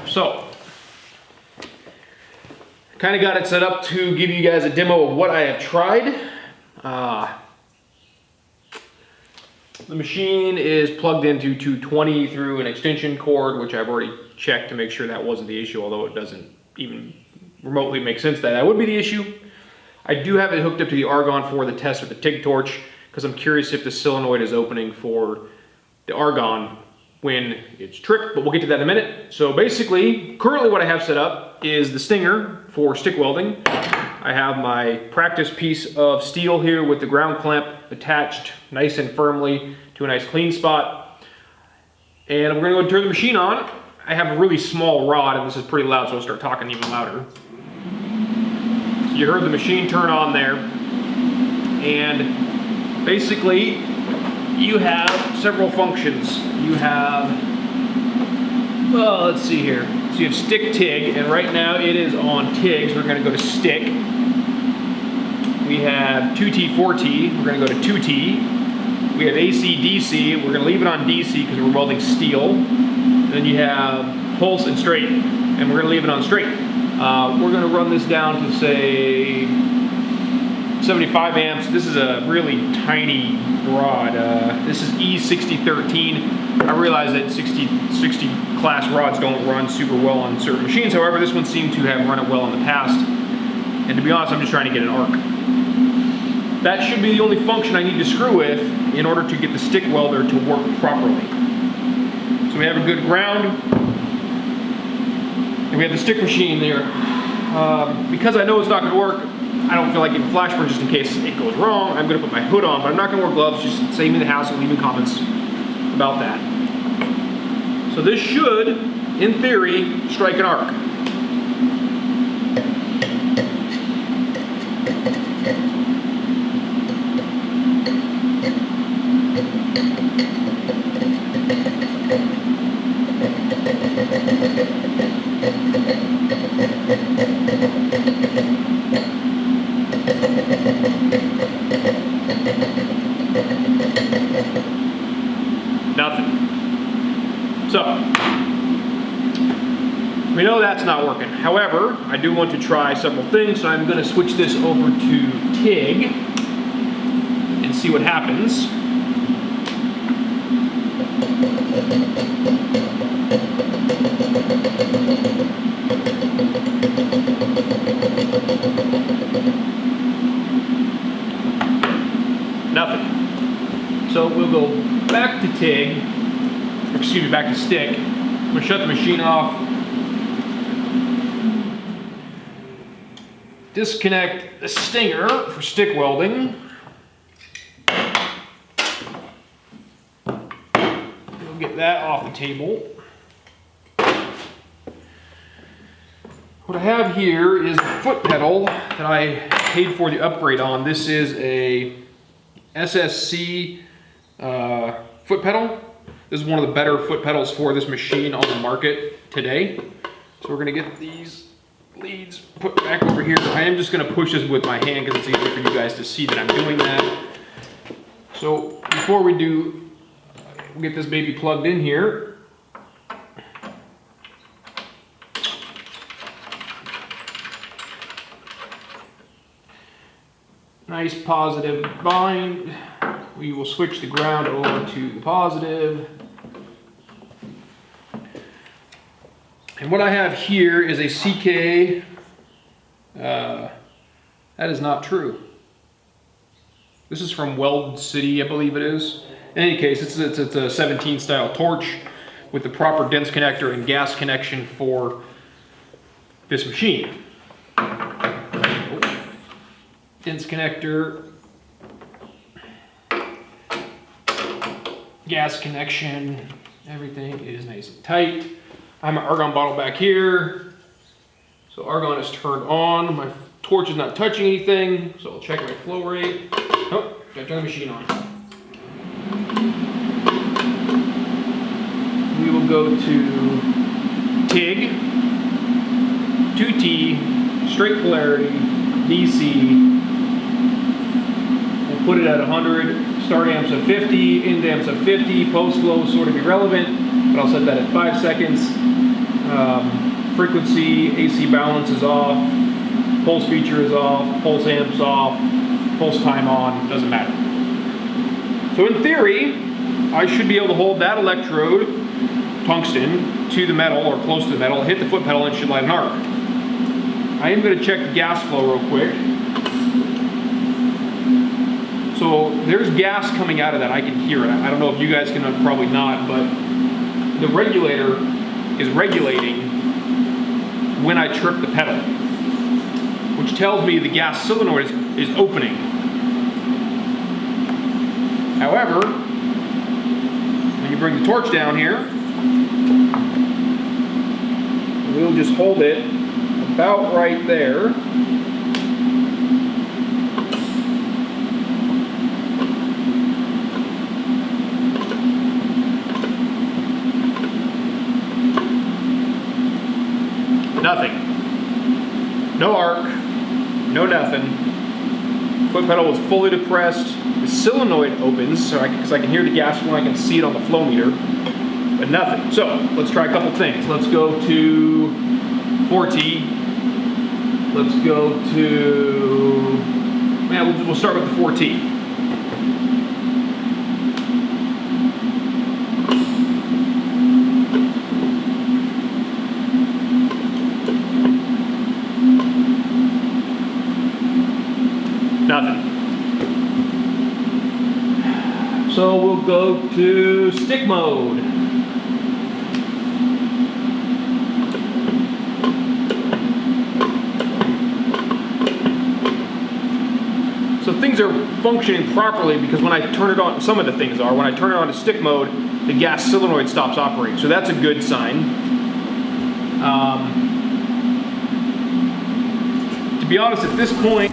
So, kind of got it set up to give you guys a demo of what I have tried. The machine is plugged into 220 through an extension cord, which I've already checked to make sure that wasn't the issue, although it doesn't even remotely make sense that would be the issue. I do have it hooked up to the argon for the test with the TIG torch, because I'm curious if the solenoid is opening for the argon when it's tripped, but we'll get to that in a minute. So basically, currently what I have set up is the stinger for stick welding. I have my practice piece of steel here with the ground clamp attached nice and firmly to a nice clean spot. And we're gonna go turn the machine on. I have a really small rod, and this is pretty loud, so I'll start talking even louder. So you heard the machine turn on there. And basically, you have several functions. You have, well, let's see here. So you have stick TIG, and right now it is on TIG, so we're gonna go to stick. We have 2T, 4T, we're gonna go to 2T. We have AC, DC, we're gonna leave it on DC because we're welding steel. And then you have pulse and straight, and we're gonna leave it on straight. We're gonna run this down to say 75 amps. This is a really tiny rod. This is E6013. I realize that 60 class rods don't run super well on certain machines. However, this one seemed to have run it well in the past. And to be honest, I'm just trying to get an arc. That should be the only function I need to screw with in order to get the stick welder to work properly. So we have a good ground. And we have the stick machine there. Because I know it's not going to work, I don't feel like getting flash burn just in case it goes wrong. I'm going to put my hood on, but I'm not going to wear gloves. Just save me the hassle, leave me comments about that. So this should, in theory, strike an arc. Nothing. So, we know that's not working. However, I do want to try several things, so I'm going to switch this over to TIG and see what happens. Nothing. So we'll go back to TIG, excuse me, back to stick. I'm going to shut the machine off. Disconnect the stinger for stick welding. We'll get that off the table. What I have here is the foot pedal that I paid for the upgrade on. This is a SSC foot pedal. This is one of the better foot pedals for this machine on the market today. So we're gonna get these leads put back over here. I am just gonna push this with my hand because it's easier for you guys to see that I'm doing that. So before we do, we'll get this baby plugged in here. Nice positive bind. We will switch the ground over to the positive. And what I have here is a CK. That is not true. This is from Weld City, I believe it is. In any case, it's a 17 style torch with the proper dense connector and gas connection for this machine. Dense connector, gas connection, everything is nice and tight. I have my argon bottle back here. So argon is turned on. My torch is not touching anything, so I'll check my flow rate. Oh, gotta turn the machine on. We will go to TIG, 2T, straight polarity, DC. We'll put it at 100, start amps of 50, end amps of 50, post flow sort of irrelevant, but I'll set that at 5 seconds. Frequency, AC balance is off, pulse feature is off, pulse amp's off, pulse time on, doesn't matter. So in theory, I should be able to hold that electrode, tungsten, to the metal or close to the metal, hit the foot pedal, and it should light an arc. I am going to check the gas flow real quick. So there's gas coming out of that. I can hear it. I don't know if you guys can, probably not, but the regulator is regulating when I trip the pedal, which tells me the gas solenoid is opening. However, when you bring the torch down here, we'll just hold it about right there. Nothing. No arc, no nothing. Foot pedal was fully depressed. The solenoid opens, because I can hear the gas flow, I can see it on the flow meter, but nothing. So let's try a couple things. Let's go to 4T. Let's go to, yeah, we'll start with the 4T. Nothing. So we'll go to stick mode. So things are functioning properly because when I turn it on, some of the things are, when I turn it on to stick mode, the gas solenoid stops operating. So that's a good sign. To be honest, at this point,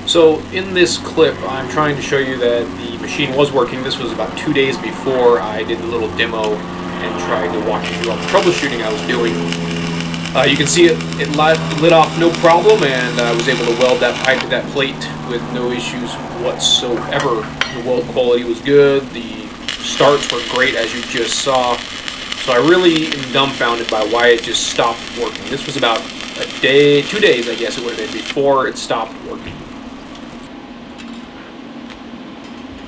so in this clip, I'm trying to show you that the machine was working. This was about 2 days before I did the little demo and tried to walk you through all the troubleshooting I was doing. You can see it lit off no problem, and I was able to weld that pipe to that plate with no issues whatsoever. The weld quality was good. The starts were great, as you just saw. So I really am dumbfounded by why it just stopped working. This was about a day, 2 days, I guess it would have been, before it stopped working.